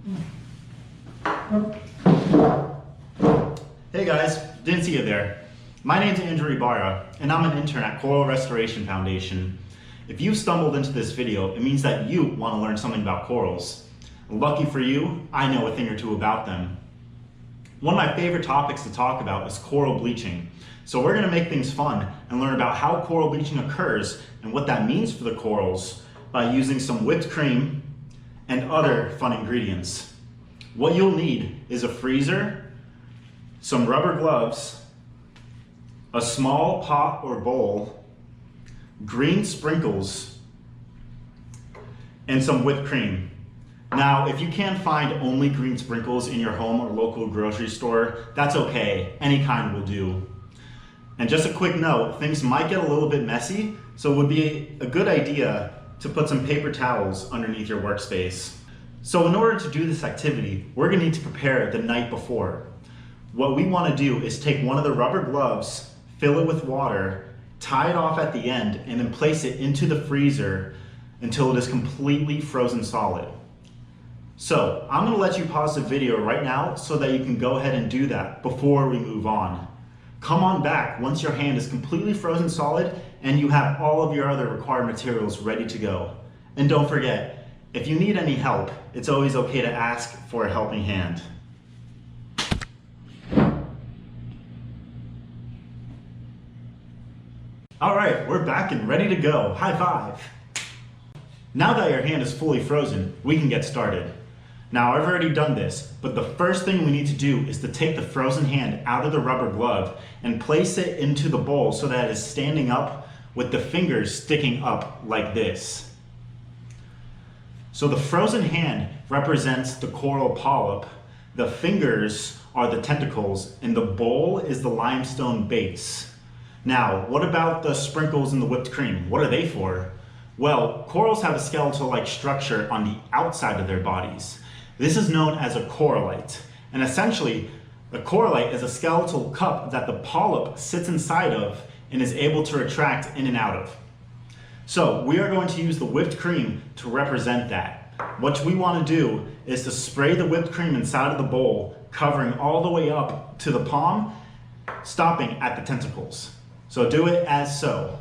Hey guys, didn't see you there. My name's Andrew Ibarra, and I'm an intern at Coral Restoration Foundation. If you stumbled into this video, it means that you want to learn something about corals. Lucky for you, I know a thing or two about them. One of my favorite topics to talk about is coral bleaching. So we're going to make things fun and learn about how coral bleaching occurs and what that means for the corals by using some whipped cream and other fun ingredients. What you'll need is a freezer, some rubber gloves, a small pot or bowl, green sprinkles, and some whipped cream. Now, if you can't find only green sprinkles in your home or local grocery store, that's okay. Any kind will do. And just a quick note, things might get a little bit messy, so it would be a good idea to put some paper towels underneath your workspace. So in order to do this activity, we're gonna need to prepare the night before. What we wanna do is take one of the rubber gloves, fill it with water, tie it off at the end, and then place it into the freezer until it is completely frozen solid. So I'm gonna let you pause the video right now so that you can go ahead and do that before we move on. Come on back once your hand is completely frozen solid and you have all of your other required materials ready to go. And don't forget, if you need any help, it's always okay to ask for a helping hand. All right, we're back and ready to go. High five. Now that your hand is fully frozen, we can get started. Now I've already done this, but the first thing we need to do is to take the frozen hand out of the rubber glove and place it into the bowl so that it is standing up with the fingers sticking up like this. So the frozen hand represents the coral polyp, the fingers are the tentacles, and the bowl is the limestone base. Now, what about the sprinkles and the whipped cream? What are they for? Well, corals have a skeletal-like structure on the outside of their bodies. This is known as a corallite, and essentially, a corallite is a skeletal cup that the polyp sits inside of and is able to retract in and out of. So we are going to use the whipped cream to represent that. What we want to do is to spray the whipped cream inside of the bowl, covering all the way up to the palm, stopping at the tentacles. So do it as so.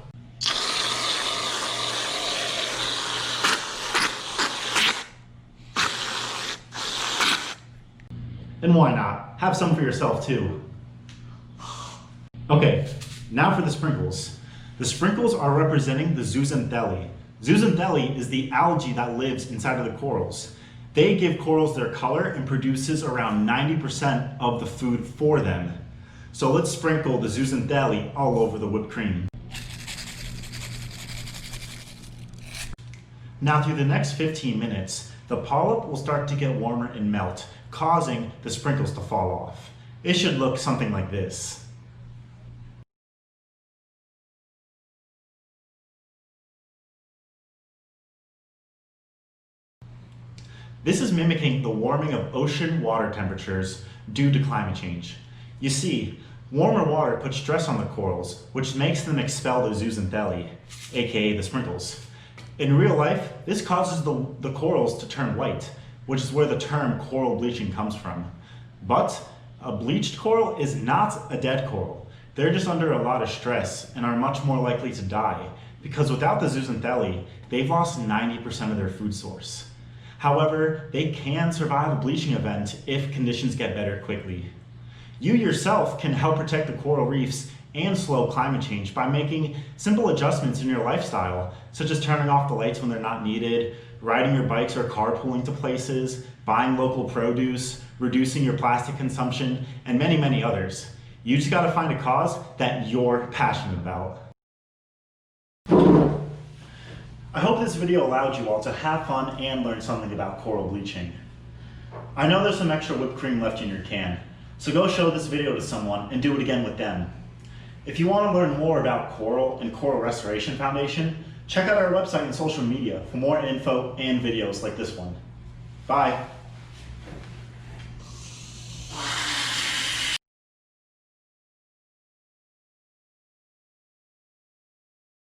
And why not? Have some for yourself too. Okay, now for the sprinkles. The sprinkles are representing the zooxanthellae. Zooxanthellae is the algae that lives inside of the corals. They give corals their color and produces around 90% of the food for them. So let's sprinkle the zooxanthellae all over the whipped cream. Now through the next 15 minutes, the polyp will start to get warmer and melt, causing the sprinkles to fall off. It should look something like this. This is mimicking the warming of ocean water temperatures due to climate change. You see, warmer water puts stress on the corals, which makes them expel the zooxanthellae, aka the sprinkles. In real life, this causes the corals to turn white, which is where the term coral bleaching comes from. But a bleached coral is not a dead coral. They're just under a lot of stress and are much more likely to die because without the zooxanthellae, they've lost 90% of their food source. However, they can survive a bleaching event if conditions get better quickly. You yourself can help protect the coral reefs and slow climate change by making simple adjustments in your lifestyle, such as turning off the lights when they're not needed, riding your bikes or carpooling to places, buying local produce, reducing your plastic consumption, and many, many others. You just gotta find a cause that you're passionate about. I hope this video allowed you all to have fun and learn something about coral bleaching. I know there's some extra whipped cream left in your can, so go show this video to someone and do it again with them. If you want to learn more about coral and Coral Restoration Foundation, check out our website and social media for more info and videos like this one. Bye.